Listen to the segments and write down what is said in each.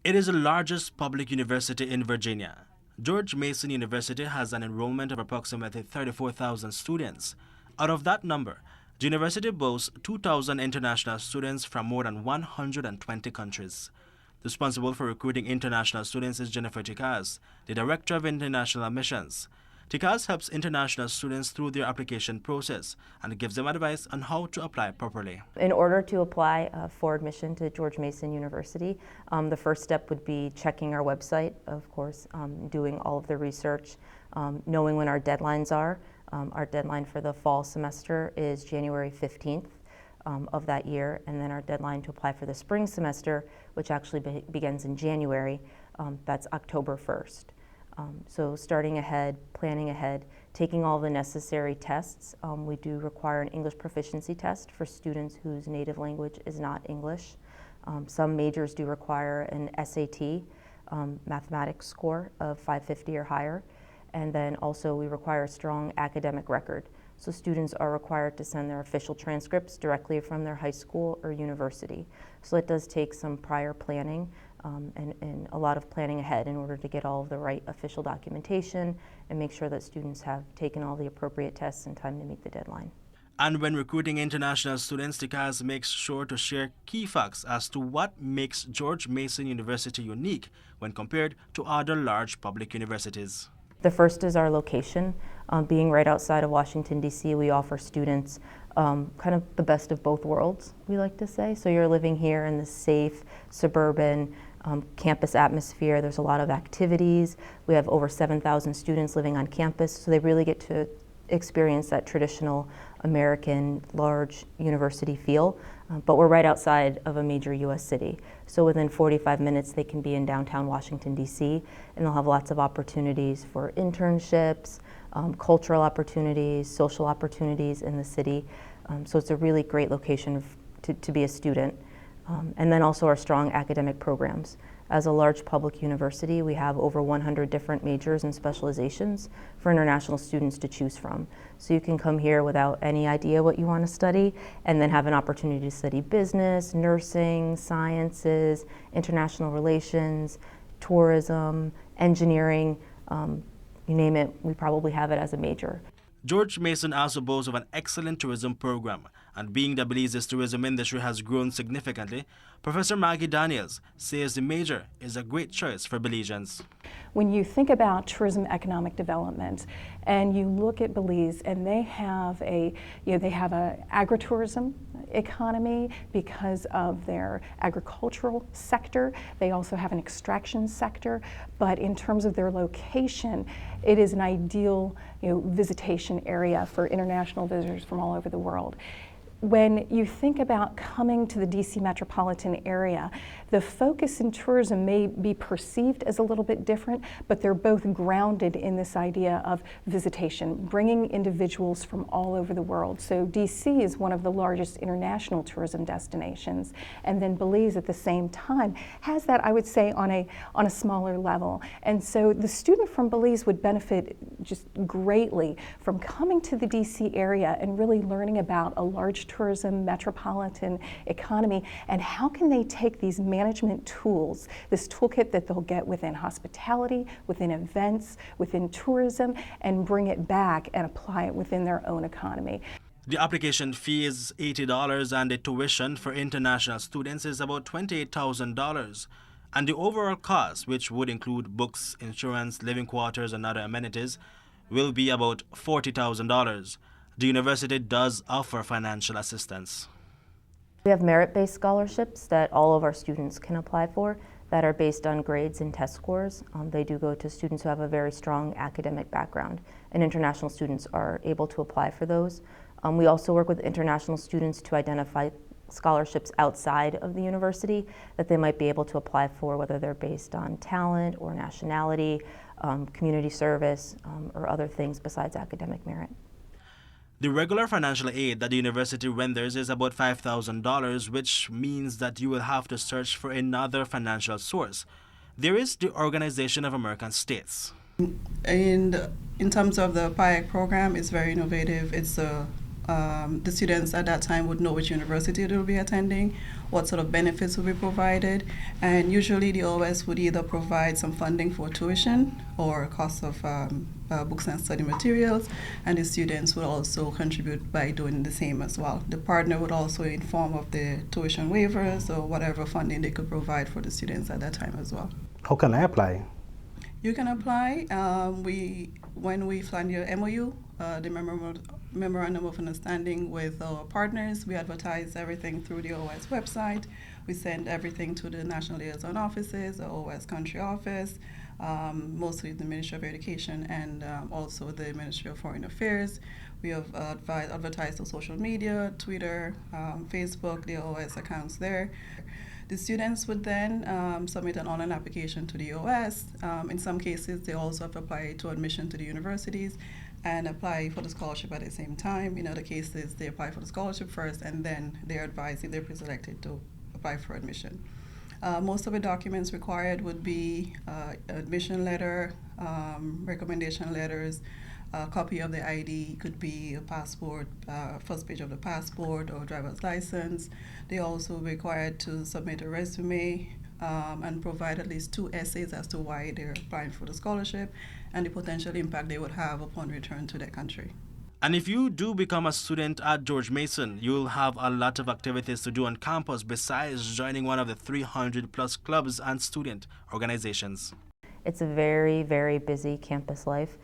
It is the largest public university in Virginia. George Mason University has an enrollment of approximately 34,000 students. Out of that number, the university boasts 2,000 international students from more than 120 countries. Responsible for recruiting international students is Jennifer Tikaz, the Director of International Admissions. Tikaz helps international students through their application process and gives them advice on how to apply properly. In order to apply for admission to George Mason University, the first step would be checking our website, of course, doing all of the research, knowing when our deadlines are. Our deadline for the fall semester is January 15th of that year, and then our deadline to apply for the spring semester, which actually begins in January, that's October 1st. So starting ahead, planning ahead, taking all the necessary tests. We do require an English proficiency test for students whose native language is not English. Some majors do require an SAT mathematics score of 550 or higher. And then also we require a strong academic record. So students are required to send their official transcripts directly from their high school or university. So it does take some prior planning and a lot of planning ahead in order to get all of the right official documentation and make sure that students have taken all the appropriate tests in time to meet the deadline. And when recruiting international students, Tikaz makes sure to share key facts as to what makes George Mason University unique when compared to other large public universities. The first is our location. Being right outside of Washington, D.C., we offer students kind of the best of both worlds, we like to say. So you're living here in the safe, suburban, campus atmosphere. There's a lot of activities. We have over 7,000 students living on campus, so they really get to experience that traditional American large university feel. But we're right outside of a major U.S. city. So within 45 minutes, they can be in downtown Washington, D.C., and they'll have lots of opportunities for internships, cultural opportunities, social opportunities in the city. So it's a really great location to be a student. And then also our strong academic programs. As a large public university, we have over 100 different majors and specializations for international students to choose from. So you can come here without any idea what you want to study and then have an opportunity to study business, nursing, sciences, international relations, tourism, engineering, you name it, we probably have it as a major. George Mason also boasts of an excellent tourism program, and being that Belize's tourism industry has grown significantly, Professor Maggie Daniels says the major is a great choice for Belizeans. When you think about tourism economic development and you look at Belize, and they have a agritourism economy because of their agricultural sector. They also have an extraction sector, but in terms of their location, it is an ideal visitation area for international visitors from all over the world. When you think about coming to the DC metropolitan area, the focus in tourism may be perceived as a little bit different, but they're both grounded in this idea of visitation, bringing individuals from all over the world. So DC is one of the largest international tourism destinations, and then Belize at the same time has that, I would say, on a smaller level. And so the student from Belize would benefit just greatly from coming to the DC area and really learning about a large tourism metropolitan economy, and how can they take these management tools, this toolkit that they'll get within hospitality, within events, within tourism, and bring it back and apply it within their own economy. The application fee is $80 and the tuition for international students is about $28,000. And the overall cost, which would include books, insurance, living quarters, and other amenities, will be about $40,000. The university does offer financial assistance. We have merit-based scholarships that all of our students can apply for that are based on grades and test scores. They do go to students who have a very strong academic background, and international students are able to apply for those. We also work with international students to identify scholarships outside of the university that they might be able to apply for, whether they're based on talent or nationality, community service, or other things besides academic merit. The regular financial aid that the university renders is about $5,000, which means that you will have to search for another financial source. There is the Organization of American States. And in terms of the PIAC program, it's very innovative. It's a the students at that time would know which university they will be attending, what sort of benefits will be provided, and usually the OS would either provide some funding for tuition or cost of books and study materials, and the students would also contribute by doing the same as well. The partner would also inform of the tuition waivers or whatever funding they could provide for the students at that time as well. How can I apply? You can apply. When we fund your MOU, the Memorandum of Understanding with our partners, we advertise everything through the OS website. We send everything to the National Liaison Offices, the OS Country Office, mostly the Ministry of Education and also the Ministry of Foreign Affairs. We have advertised on social media, Twitter, Facebook, the OS accounts there. The students would then submit an online application to the OS. In some cases, they also have to apply to admission to the universities and apply for the scholarship at the same time. In other cases, they apply for the scholarship first and then they're advised if they're preselected to apply for admission. Most of the documents required would be admission letter, recommendation letters, a copy of the ID, could be a passport, first page of the passport or driver's license. They also required to submit a resume and provide at least 2 essays as to why they're applying for the scholarship and the potential impact they would have upon return to their country. And if you do become a student at George Mason, you'll have a lot of activities to do on campus besides joining one of the 300 plus clubs and student organizations. It's a very, very busy campus life.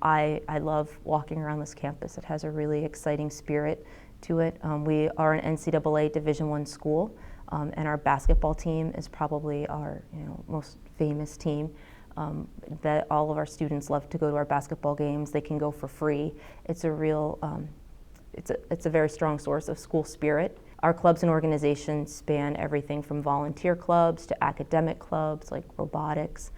I love walking around this campus. It has a really exciting spirit to it. We are an NCAA Division I school, and our basketball team is probably our most famous team. That all of our students love to go to our basketball games. They can go for free. It's a real, it's a very strong source of school spirit. Our clubs and organizations span everything from volunteer clubs to academic clubs like robotics,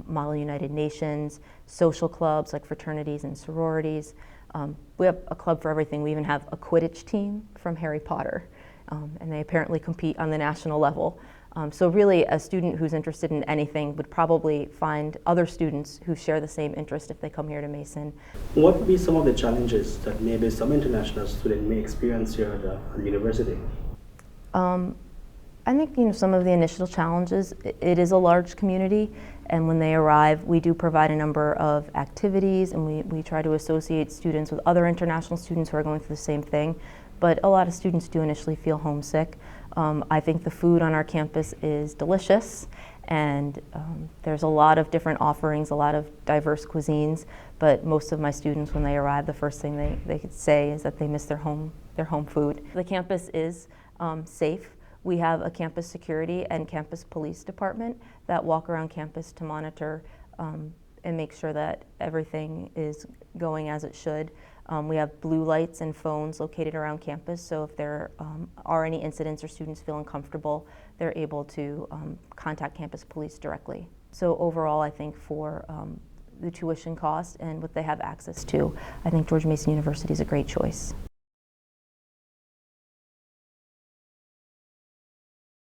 Model United Nations, social clubs like fraternities and sororities. We have a club for everything. We even have a Quidditch team from Harry Potter, and they apparently compete on the national level. So really, a student who's interested in anything would probably find other students who share the same interest if they come here to Mason. What would be some of the challenges that maybe some international student may experience here at the university? I think some of the initial challenges, it is a large community, and when they arrive, we do provide a number of activities, and we try to associate students with other international students who are going through the same thing. But a lot of students do initially feel homesick. I think the food on our campus is delicious, and there's a lot of different offerings, a lot of diverse cuisines, but most of my students, when they arrive, the first thing they could say is that they miss their home food. The campus is safe. We have a campus security and campus police department that walk around campus to monitor and make sure that everything is going as it should. We have blue lights and phones located around campus, so if there are any incidents or students feel uncomfortable, they're able to contact campus police directly. So overall, I think for the tuition cost and what they have access to, I think George Mason University is a great choice.